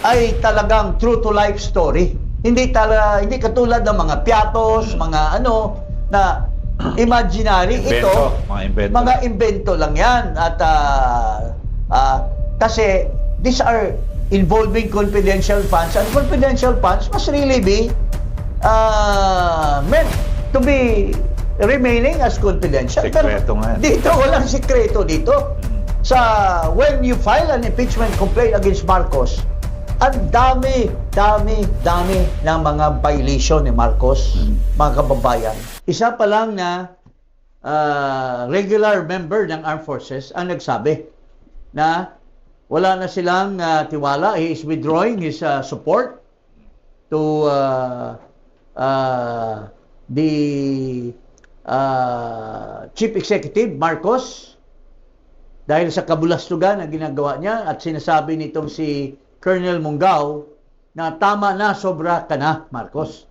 ay talagang true to life story. Hindi katulad ng mga piatos, mga ano na imaginary. Invento, Ito mga invento. mga invento lang yan. At kasi these are involving confidential funds, and confidential funds must really be meant to be remaining as confidential. Sekreto nga. Dito, walang sekreto dito. When you file an impeachment complaint against Marcos, ang dami ng mga violation ni Marcos, mga kababayan. Isa pa lang na regular member ng Armed Forces ang nagsabi na wala na silang tiwala. He is withdrawing his support to the Chief Executive Marcos dahil sa kabulastugan na ginagawa niya, at sinasabi nitong si Colonel Mungao na tama na, sobra ka na, Marcos.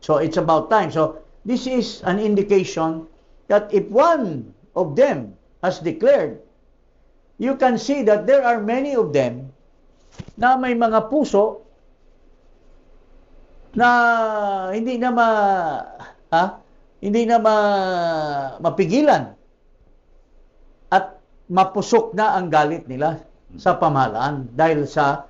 So it's about time. So this is an indication that if one of them has declared, you can see that there are many of them na may mga puso na hindi na mapigilan at mapusok na ang galit nila sa pamahalaan dahil sa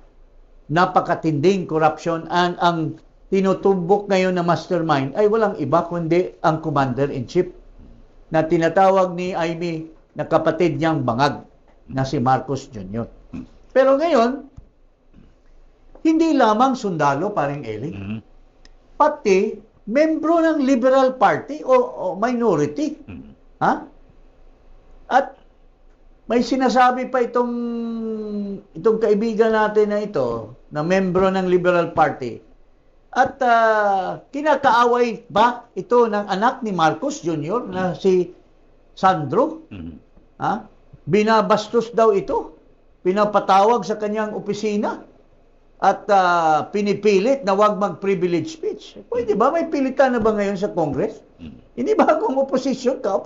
napakatinding korupsyon. Ang tinutumbok ngayon na mastermind ay walang iba kundi ang Commander-in-Chief na tinatawag ni Amy na kapatid niyang bangag na si Marcos Jr. Pero ngayon, hindi lamang sundalo, paring Eli, pati membro ng Liberal Party o minority. Ha? At may sinasabi pa itong kaibigan natin na ito, na membro ng Liberal Party. At kinakaaway ba ito ng anak ni Marcos Jr. na si Sandro? Ha? Binabastos daw ito. Pinapatawag sa kanyang opisina at pinipilit na wag mag-privilege speech. Pwede ba? May pilitan na ba ngayon sa Congress? Hindi ba kung opposition ka,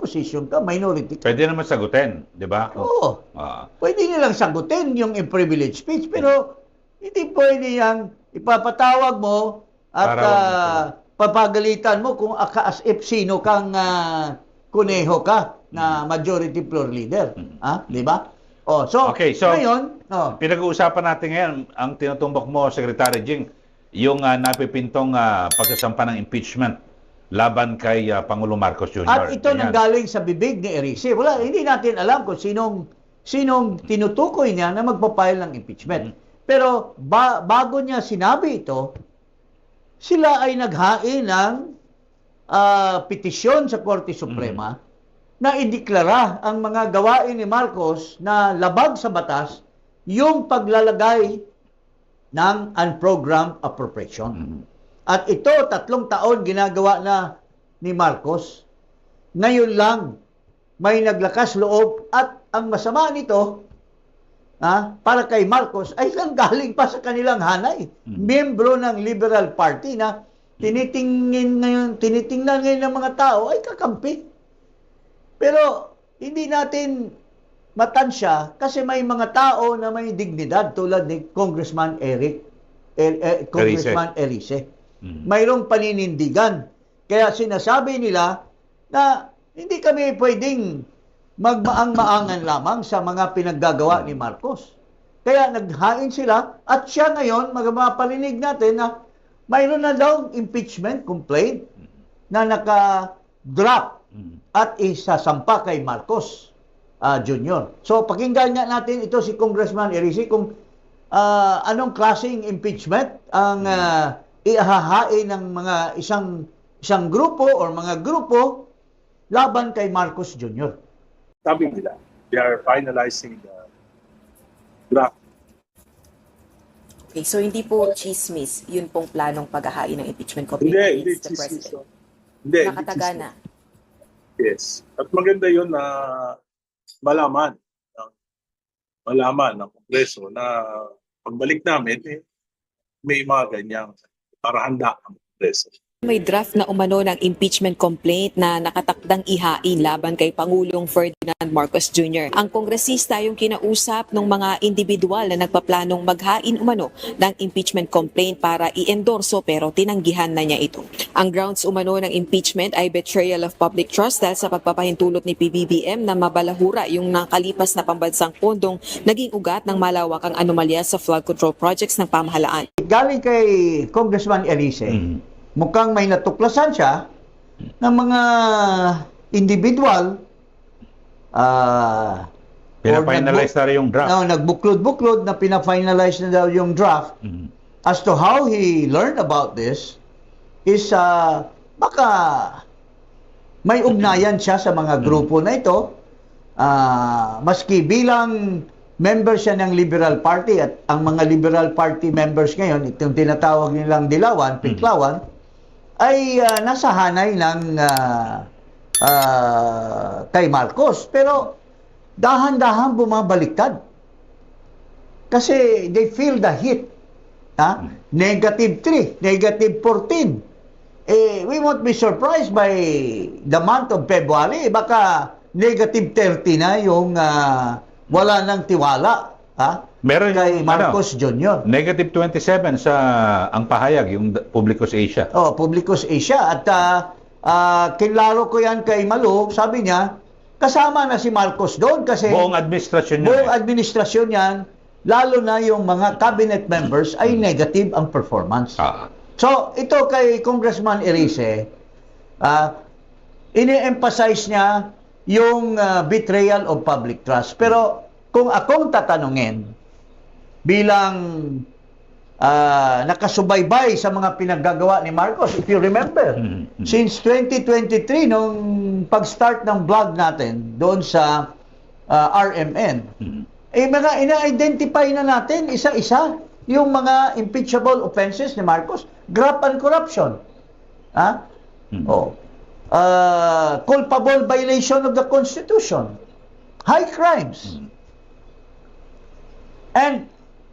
minority ka? Pwede naman sagutin, di ba? Oo. Pwede nilang sagutin yung privilege speech, pero hindi pwede yung ipapatawag mo at papagalitan mo kung as if sino kang kuneho ka na majority floor leader. Di ba? So ngayon, pinag-uusapan natin ngayon, ang tinutumbok mo, Secretary Jing, yung napipintong pagsasampa ng impeachment laban kay Pangulo Marcos Jr. At ito nanggaling sa bibig ni Erice. Hindi natin alam kung sinong tinutukoy niya na magpapile ng impeachment. Pero bago niya sinabi ito, sila ay naghain ng petisyon sa Korte Suprema na ideklara ang mga gawain ni Marcos na labag sa batas, yung paglalagay ng unprogrammed appropriation. At ito, 3 taon ginagawa na ni Marcos. Ngayon lang, may naglakas loob, at ang masama nito, para kay Marcos, ay galing pa sa kanilang hanay. Miyembro ng Liberal Party na tinitingnan ngayon ng mga tao ay kakampi. Pero hindi natin matansya kasi may mga tao na may dignidad tulad ni Congressman Erice. Mayroong paninindigan. Kaya sinasabi nila na hindi kami pwedeng magmaang-maangan lamang sa mga pinaggagawa ni Marcos. Kaya naghain sila, at siya ngayon, magpaparinig natin na mayroon na daw impeachment complaint na naka-drop at isasampa kay Marcos Jr. So pakinggan nga natin ito si Congressman Erice kung anong klaseng impeachment ang ihahain ng mga isang grupo o mga grupo laban kay Marcos Jr. Sabi nila, they are finalizing the draft. Okay, so hindi po chismis, yun pong planong paghahain ng impeachment complaint against the President. Hindi, Nakatagana. Yes. At maganda yun na malaman ng Kongreso na pagbalik namin, may mga ganyang para handa ang Kongreso. May draft na umano ng impeachment complaint na nakatakdang ihain laban kay Pangulong Ferdinand Marcos Jr. Ang kongresista yung kinausap ng mga individual na nagpaplanong maghain umano ng impeachment complaint para i-endorso pero tinanggihan na niya ito. Ang grounds umano ng impeachment ay betrayal of public trust dahil sa pagpapahintulot ni PBBM na mabalahura yung nakalipas na pambansang pondong naging ugat ng malawakang anomalya sa flood control projects ng pamahalaan. Galing kay Congressman Elise, mukhang may natuklasan siya ng mga individual Pina-finalize na rin yung draft. nagbuklod-buklod na pina-finalize na daw yung draft. As to how he learned about this is baka may ugnayan siya sa mga grupo na ito, maski bilang member siya ng Liberal Party at ang mga Liberal Party members ngayon, itong tinatawag nilang dilawan, piklawan, ay nasa hanay ng kay Marcos. Pero dahan-dahan bumabaliktad. Kasi they feel the heat. -3, -14. We won't be surprised by the month of February. Baka -30 na yung wala ng tiwala. Meron Kay yung, Marcos Jr. -27 sa ang pahayag, yung Publicus Asia. Publicus Asia. At kinlaro ko yan kay Malu, sabi niya, kasama na si Marcos doon kasi Buong administrasyon niya. buong administrasyon yan, lalo na yung mga cabinet members ay negative ang performance. So, ito kay Congressman Erice, ini-emphasize niya yung betrayal of public trust. Pero kung akong tatanungin, bilang nakasubaybay sa mga pinaggagawa ni Marcos, if you remember, since 2023, nung pag-start ng vlog natin doon sa RMN, mga ina-identify na natin isa-isa yung mga impeachable offenses ni Marcos. Graft and corruption. Culpable violation of the Constitution. High crimes. And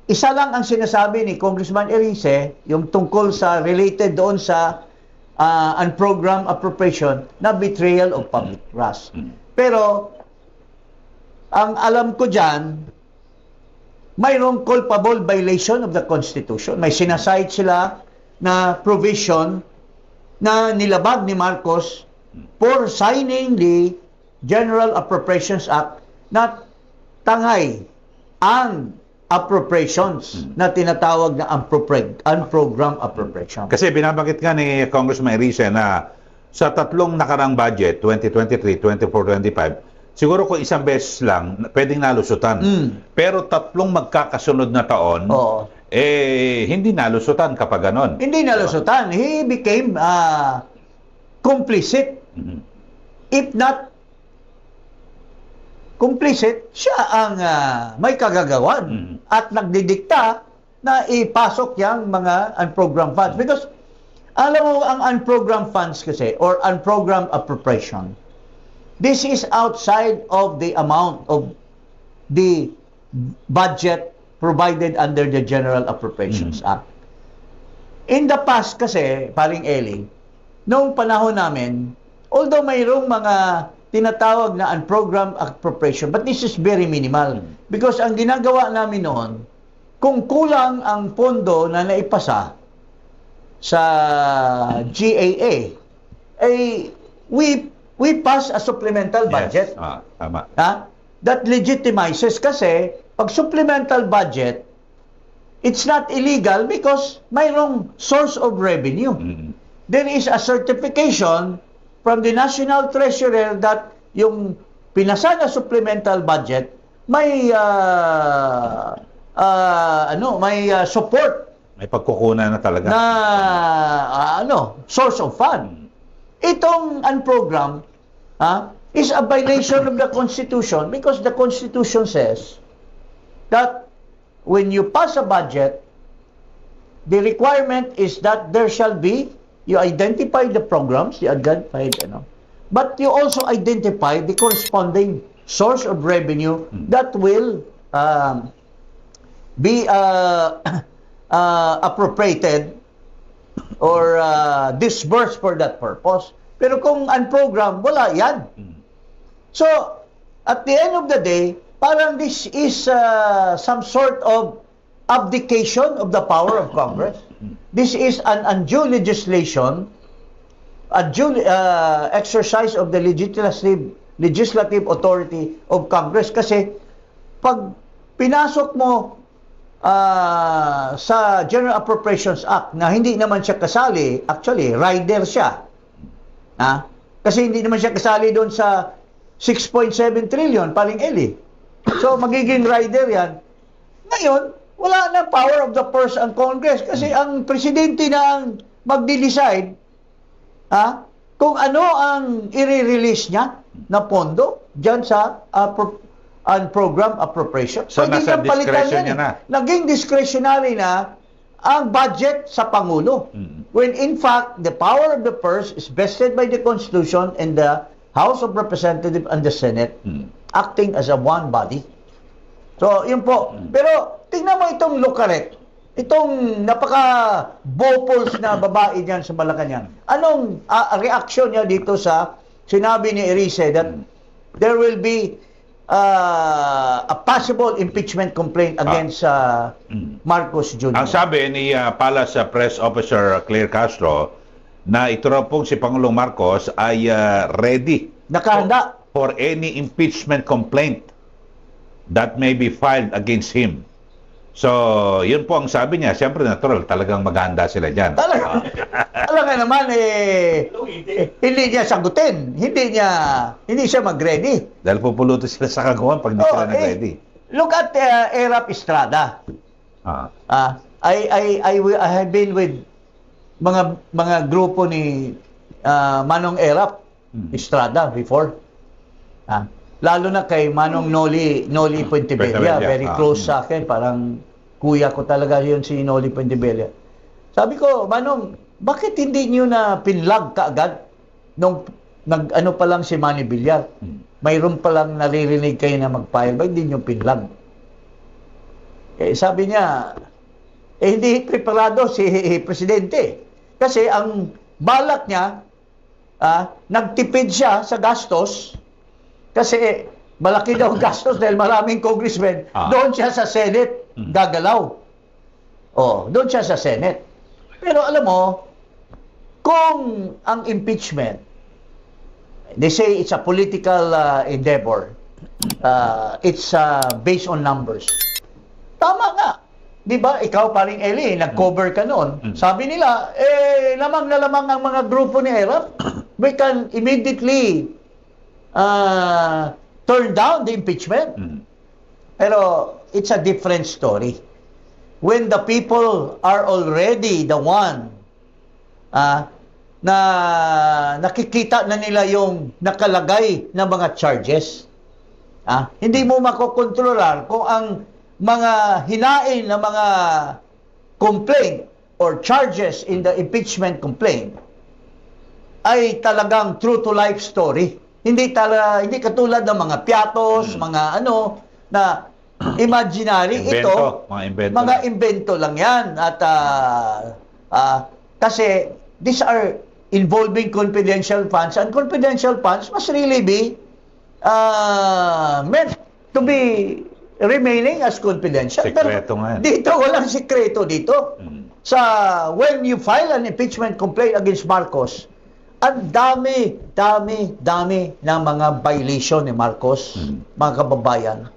isa lang ang sinasabi ni Congressman Erice, yung tungkol sa related doon sa unprogrammed appropriation na betrayal of public trust. Pero ang alam ko dyan, mayroong culpable violation of the Constitution. May sinasite sila na provision na nilabag ni Marcos for signing the General Appropriations Act na tangay ang appropriations na tinatawag na unprogrammed appropriation. Kasi binabanggit nga ni Congressman Erice na sa tatlong nakarang budget, 2023, 24, 25, siguro kung isang beses lang, pwedeng nalusutan. Pero tatlong magkakasunod na taon, hindi nalusutan kapag ganon. Hindi nalusutan. He became complicit. If not complicit, siya ang may kagagawan at nagdidikta na ipasok yung mga unprogrammed funds. Because, alam mo, ang unprogrammed funds kasi, or unprogrammed appropriation, this is outside of the amount of the budget provided under the General Appropriations Act. In the past kasi, paring Eli, noong panahon namin, although mayroong mga tinatawag na unprogrammed appropriation, but this is very minimal. Because ang ginagawa namin noon, kung kulang ang pondo na naipasa sa GAA, we pass a supplemental budget. Yes. Tama. That legitimizes kasi pag supplemental budget, it's not illegal because mayroong source of revenue. There is a certification from the National Treasurer that yung pinasa na supplemental budget may support May pagkukunan na talaga. na source of fund. Itong unprogrammed is a violation of the Constitution because the Constitution says that when you pass a budget, the requirement is that there shall be, you identify the programs, you identify, but you also identify the corresponding source of revenue that will be appropriated or disbursed for that purpose. Pero kung unprogrammed, wala yan. So, at the end of the day, parang this is some sort of abdication of the power of Congress. This is an undue legislation, undue exercise of the legislative authority of Congress. Kasi pag pinasok mo sa General Appropriations Act na hindi naman siya kasali, actually, rider siya. Kasi hindi naman siya kasali doon sa 6.7 trillion, paring Eli. So, magiging rider yan. Ngayon, wala na power of the purse ang Congress kasi ang presidente na ang magdi-decide kung ano ang i-release niya na pondo dyan sa unprogrammed appropriation. So, hindi nasa na palitan discretion yan niya na. Naging discretionary na ang budget sa Pangulo. When in fact, the power of the purse is vested by the Constitution and the House of Representatives and the Senate acting as a one body. So, yun po. Pero, tingnan mo itong Lucaret. Itong napaka-bopols na babae niyan sa Malacanang. Anong reaction niya dito sa sinabi ni Erice that there will be a possible impeachment complaint against Marcos Jr.? Ang sabi ni Palace Press Officer Claire Castro na ito raw pong si Pangulong Marcos ay ready Nakahanda. for any impeachment complaint that may be filed against him. So, yun po ang sabi niya. Siyempre, natural, talagang maghahanda sila dyan. Talaga. Alam nga naman, hindi niya sagutin. Hindi siya mag-ready. Dahil pupuluto sila sa kagawan pag di sila nag-ready. Look at Erap Estrada. Ah. I have been with mga grupo ni Manong Erap Estrada before. Lalo na kay Manong Noli Puentebella, very close sa akin, parang kuya ko talaga yun si Noli Puentebella. Sabi ko, Manong, bakit hindi niyo na pinlag kaagad nung nag-ano pa lang si Manny Villar? Mayroon pa lang naririnig kayo na mag-file, ba hindi niyo pinlag? Sabi niya, hindi preparado si Presidente. Kasi ang balak niya, nagtipid siya sa gastos. Kasi malaki daw gastos dahil maraming congressmen. Doon siya sa Senate gagalaw. Doon siya sa Senate. Pero alam mo, kung ang impeachment, they say it's a political endeavor. It's based on numbers. Tama nga. Di ba? Ikaw, paring Eli, nag-cover ka noon. Sabi nila, lamang na lamang ang mga grupo ni Erap. We can immediately turn down the impeachment. Pero it's a different story. When the people are already the one na nakikita na nila yung nakalagay na mga charges, hindi mo makokontrolar kung ang mga hinain na mga complaint or charges in the impeachment complaint ay talagang true to life story. Hindi katulad ng mga piatos, mga na imaginary. Invento, ito, mga invento lang yan. At kasi these are involving confidential funds, and confidential funds must really be meant to be remaining as confidential. Sekreto nga yan. Dito, walang sikreto dito. When you file an impeachment complaint against Marcos, ang dami ng mga violation ni Marcos, mga kababayan.